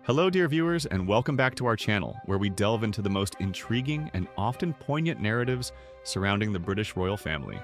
Hello, dear viewers, and welcome back to our channel, where we delve into the most intriguing and often poignant narratives surrounding the British royal family.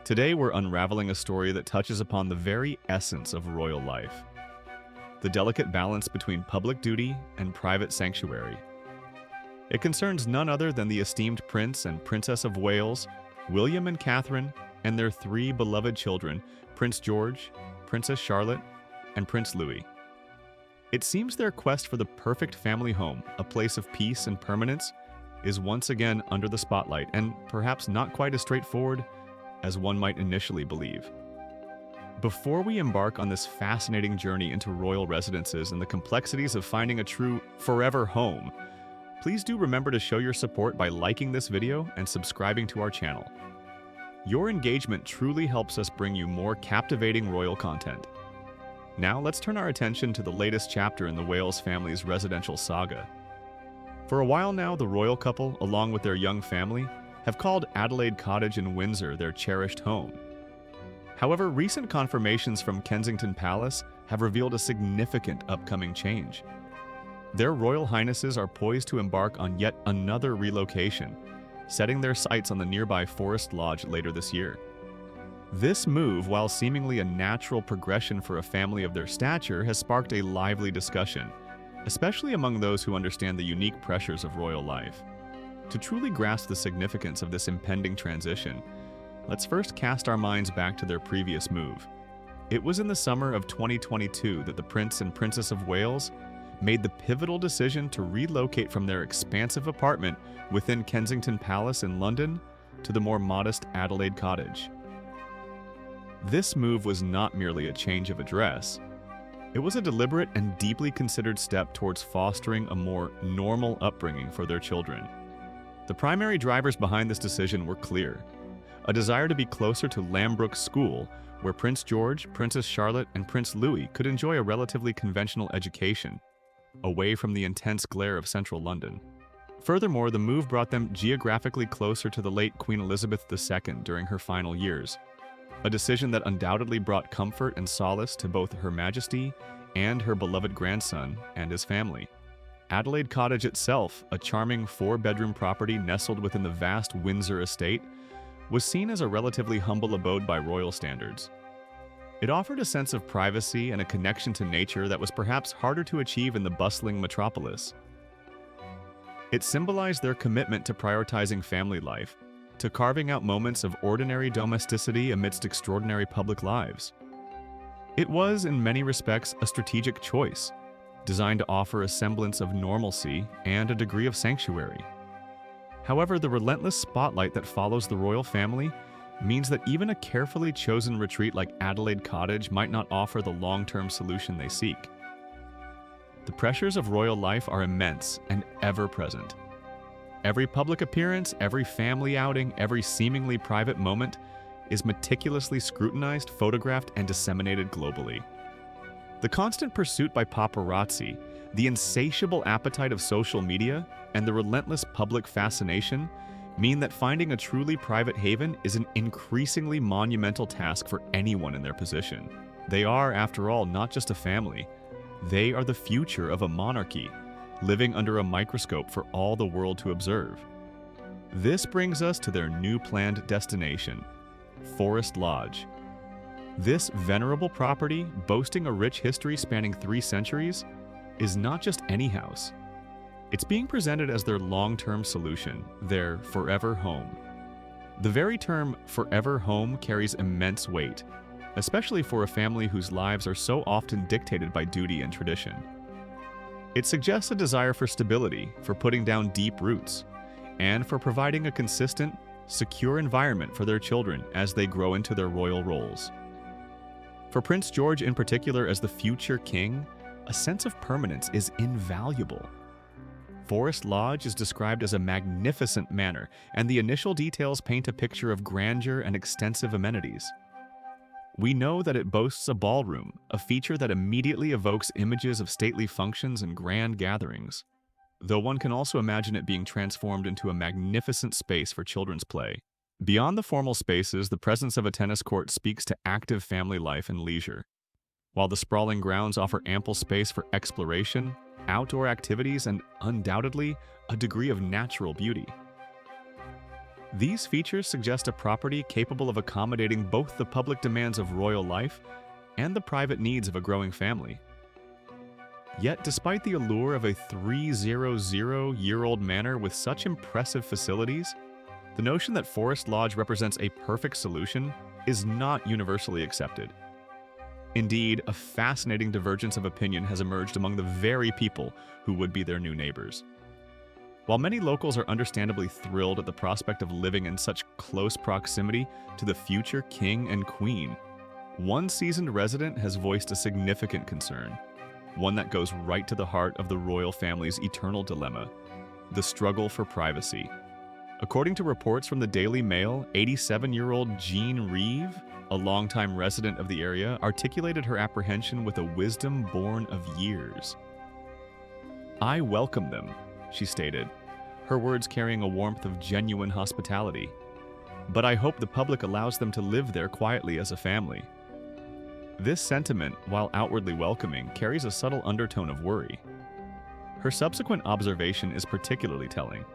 Today, we're unraveling a story that touches upon the very essence of royal life, the delicate balance between public duty and private sanctuary. It concerns none other than the esteemed Prince and Princess of Wales, William and Catherine, and their three beloved children, Prince George, Princess Charlotte, and Prince Louis. It seems their quest for the perfect family home, a place of peace and permanence, is once again under the spotlight, and perhaps not quite as straightforward as one might initially believe. Before we embark on this fascinating journey into royal residences and the complexities of finding a true forever home, please do remember to show your support by liking this video and subscribing to our channel. Your engagement truly helps us bring you more captivating royal content. Now let's turn our attention to the latest chapter in the Wales family's residential saga. For a while now, the royal couple, along with their young family, have called Adelaide Cottage in Windsor their cherished home. However, recent confirmations from Kensington Palace have revealed a significant upcoming change. Their Royal Highnesses are poised to embark on yet another relocation, setting their sights on the nearby Forest Lodge later this year. This move, while seemingly a natural progression for a family of their stature, has sparked a lively discussion, especially among those who understand the unique pressures of royal life. To truly grasp the significance of this impending transition, let's first cast our minds back to their previous move. It was in the summer of 2022 that the Prince and Princess of Wales made the pivotal decision to relocate from their expansive apartment within Kensington Palace in London to the more modest Adelaide Cottage. This move was not merely a change of address. It was a deliberate and deeply considered step towards fostering a more normal upbringing for their children. The primary drivers behind this decision were clear: a desire to be closer to Lambrook School, where Prince George, Princess Charlotte, and Prince Louis could enjoy a relatively conventional education, away from the intense glare of central London. Furthermore, the move brought them geographically closer to the late Queen Elizabeth II during her final years, a decision that undoubtedly brought comfort and solace to both Her Majesty and her beloved grandson and his family. Adelaide Cottage itself, a charming four-bedroom property nestled within the vast Windsor estate, was seen as a relatively humble abode by royal standards. It offered a sense of privacy and a connection to nature that was perhaps harder to achieve in the bustling metropolis. It symbolized their commitment to prioritizing family life, to carving out moments of ordinary domesticity amidst extraordinary public lives. It was, in many respects, a strategic choice, designed to offer a semblance of normalcy and a degree of sanctuary. However, the relentless spotlight that follows the royal family means that even a carefully chosen retreat like Adelaide Cottage might not offer the long-term solution they seek. The pressures of royal life are immense and ever-present. Every public appearance, every family outing, every seemingly private moment is meticulously scrutinized, photographed, and disseminated globally. The constant pursuit by paparazzi, the insatiable appetite of social media, and the relentless public fascination mean that finding a truly private haven is an increasingly monumental task for anyone in their position. They are, after all, not just a family. They are the future of a monarchy, living under a microscope for all the world to observe. This brings us to their new planned destination, Forest Lodge. This venerable property, boasting a rich history spanning 3 centuries, is not just any house. It's being presented as their long-term solution, their forever home. The very term forever home carries immense weight, especially for a family whose lives are so often dictated by duty and tradition. It suggests a desire for stability, for putting down deep roots, and for providing a consistent, secure environment for their children as they grow into their royal roles. For Prince George in particular, as the future king, a sense of permanence is invaluable. Forest Lodge is described as a magnificent manor, and the initial details paint a picture of grandeur and extensive amenities. We know that it boasts a ballroom, a feature that immediately evokes images of stately functions and grand gatherings, though one can also imagine it being transformed into a magnificent space for children's play. Beyond the formal spaces, the presence of a tennis court speaks to active family life and leisure. while the sprawling grounds offer ample space for exploration, outdoor activities, and undoubtedly a degree of natural beauty. These features suggest a property capable of accommodating both the public demands of royal life and the private needs of a growing family. Yet, despite the allure of a 300-year-old manor with such impressive facilities, the notion that Forest Lodge represents a perfect solution is not universally accepted. Indeed, a fascinating divergence of opinion has emerged among the very people who would be their new neighbors. While many locals are understandably thrilled at the prospect of living in such close proximity to the future king and queen, one seasoned resident has voiced a significant concern, one that goes right to the heart of the royal family's eternal dilemma: the struggle for privacy. According to reports from the Daily Mail, 87-year-old Jean Reeve, a longtime resident of the area, articulated her apprehension with a wisdom born of years. "I welcome them," she stated, her words carrying a warmth of genuine hospitality. "But I hope the public allows them to live there quietly as a family." This sentiment, while outwardly welcoming, carries a subtle undertone of worry. Her subsequent observation is particularly telling.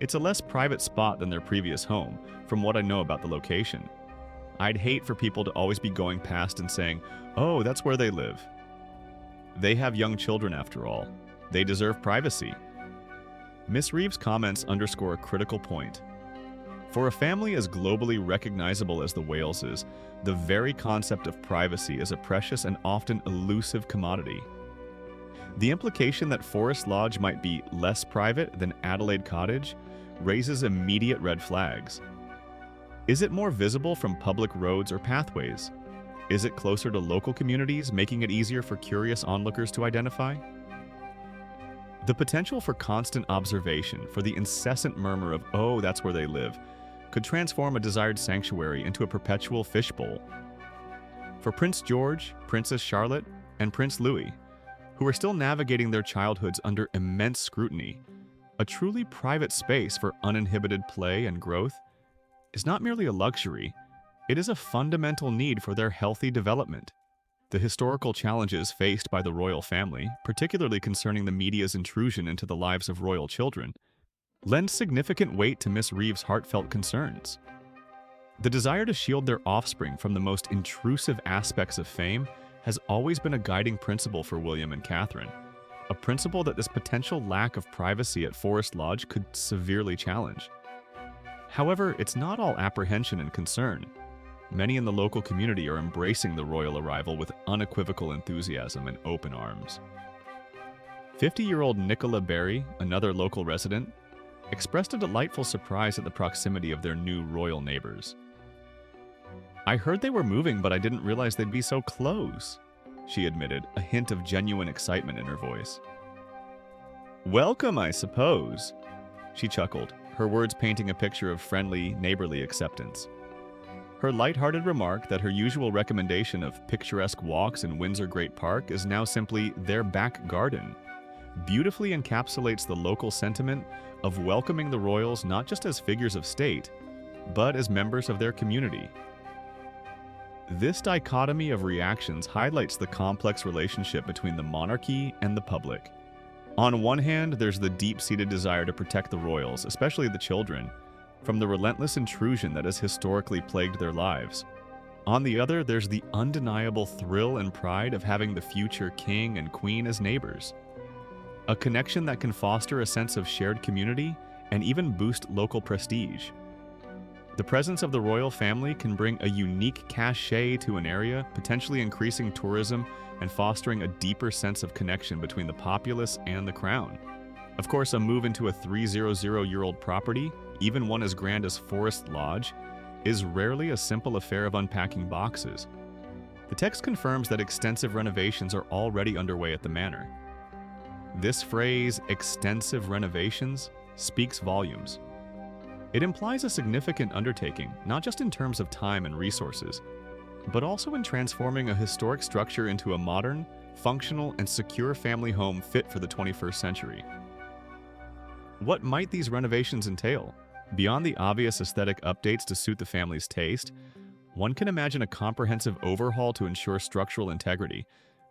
"It's a less private spot than their previous home, from what I know about the location. I'd hate for people to always be going past and saying, 'Oh, that's where they live.' They have young children after all. They deserve privacy." Miss Reeve's comments underscore a critical point. For a family as globally recognizable as the Waleses, the very concept of privacy is a precious and often elusive commodity. The implication that Forest Lodge might be less private than Adelaide Cottage raises immediate red flags. Is it more visible from public roads or pathways? Is it closer to local communities, making it easier for curious onlookers to identify? The potential for constant observation, for the incessant murmur of, "Oh, that's where they live," could transform a desired sanctuary into a perpetual fishbowl. For Prince George, Princess Charlotte, and Prince Louis, who are still navigating their childhoods under immense scrutiny, a truly private space for uninhibited play and growth is not merely a luxury, it is a fundamental need for their healthy development. The historical challenges faced by the royal family, particularly concerning the media's intrusion into the lives of royal children, lend significant weight to Miss Reeve's heartfelt concerns. The desire to shield their offspring from the most intrusive aspects of fame has always been a guiding principle for William and Catherine, a principle that this potential lack of privacy at Forest Lodge could severely challenge. However, it's not all apprehension and concern. Many in the local community are embracing the royal arrival with unequivocal enthusiasm and open arms. 50-year-old Nicola Berry, another local resident, expressed a delightful surprise at the proximity of their new royal neighbors. "I heard they were moving, but I didn't realize they'd be so close," she admitted, a hint of genuine excitement in her voice. "Welcome, I suppose," she chuckled, her words painting a picture of friendly, neighborly acceptance. Her lighthearted remark that her usual recommendation of picturesque walks in Windsor Great Park is now simply their back garden beautifully encapsulates the local sentiment of welcoming the royals not just as figures of state, but as members of their community. This dichotomy of reactions highlights the complex relationship between the monarchy and the public. On one hand, there's the deep-seated desire to protect the royals, especially the children, from the relentless intrusion that has historically plagued their lives. On the other, there's the undeniable thrill and pride of having the future king and queen as neighbors. A connection that can foster a sense of shared community and even boost local prestige. The presence of the royal family can bring a unique cachet to an area, potentially increasing tourism and fostering a deeper sense of connection between the populace and the crown. Of course, a move into a 300-year-old property, even one as grand as Forest Lodge, is rarely a simple affair of unpacking boxes. The text confirms that extensive renovations are already underway at the manor. This phrase, extensive renovations, speaks volumes. It implies a significant undertaking, not just in terms of time and resources, but also in transforming a historic structure into a modern, functional, and secure family home fit for the 21st century. What might these renovations entail? Beyond the obvious aesthetic updates to suit the family's taste, one can imagine a comprehensive overhaul to ensure structural integrity,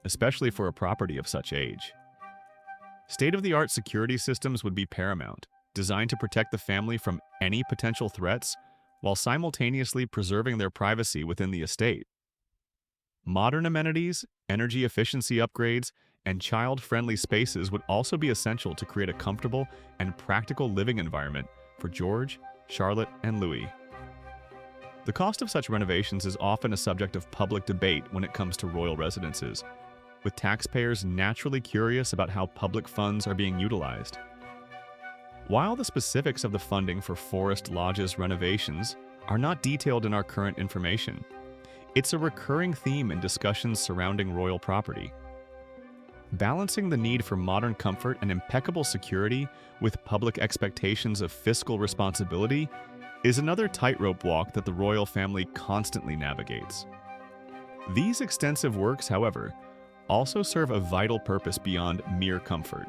especially for a property of such age. State-of-the-art security systems would be paramount, designed to protect the family from any potential threats while simultaneously preserving their privacy within the estate. Modern amenities, energy efficiency upgrades, and child-friendly spaces would also be essential to create a comfortable and practical living environment for George, Charlotte, and Louis. The cost of such renovations is often a subject of public debate when it comes to royal residences, with taxpayers naturally curious about how public funds are being utilized. While the specifics of the funding for Forest Lodge's renovations are not detailed in our current information, it's a recurring theme in discussions surrounding royal property. Balancing the need for modern comfort and impeccable security with public expectations of fiscal responsibility is another tightrope walk that the royal family constantly navigates. These extensive works, however, also serve a vital purpose beyond mere comfort.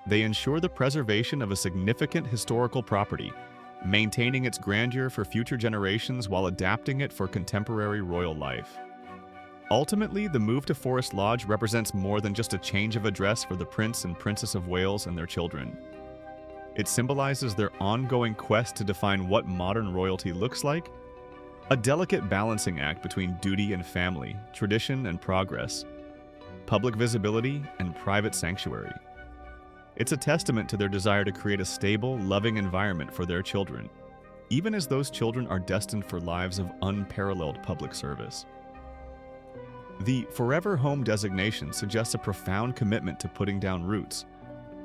They ensure the preservation of a significant historical property, maintaining its grandeur for future generations while adapting it for contemporary royal life. Ultimately, the move to Forest Lodge represents more than just a change of address for the Prince and Princess of Wales and their children. It symbolizes their ongoing quest to define what modern royalty looks like, a delicate balancing act between duty and family, tradition and progress, public visibility and private sanctuary. It's a testament to their desire to create a stable, loving environment for their children, even as those children are destined for lives of unparalleled public service. The Forever Home designation suggests a profound commitment to putting down roots,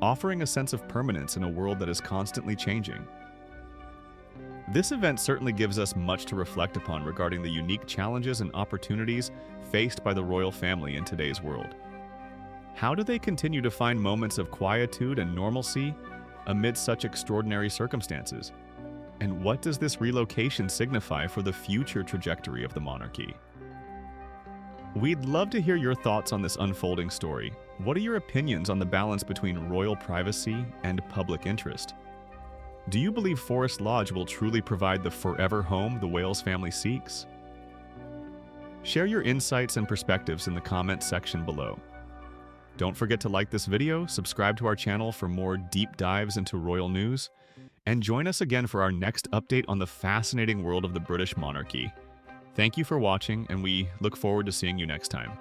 offering a sense of permanence in a world that is constantly changing. This event certainly gives us much to reflect upon regarding the unique challenges and opportunities faced by the royal family in today's world. How do they continue to find moments of quietude and normalcy amid such extraordinary circumstances? And what does this relocation signify for the future trajectory of the monarchy? We'd love to hear your thoughts on this unfolding story. What are your opinions on the balance between royal privacy and public interest? Do you believe Forest Lodge will truly provide the forever home the Wales family seeks? Share your insights and perspectives in the comments section below. Don't forget to like this video, subscribe to our channel for more deep dives into royal news, and join us again for our next update on the fascinating world of the British monarchy. Thank you for watching, and we look forward to seeing you next time.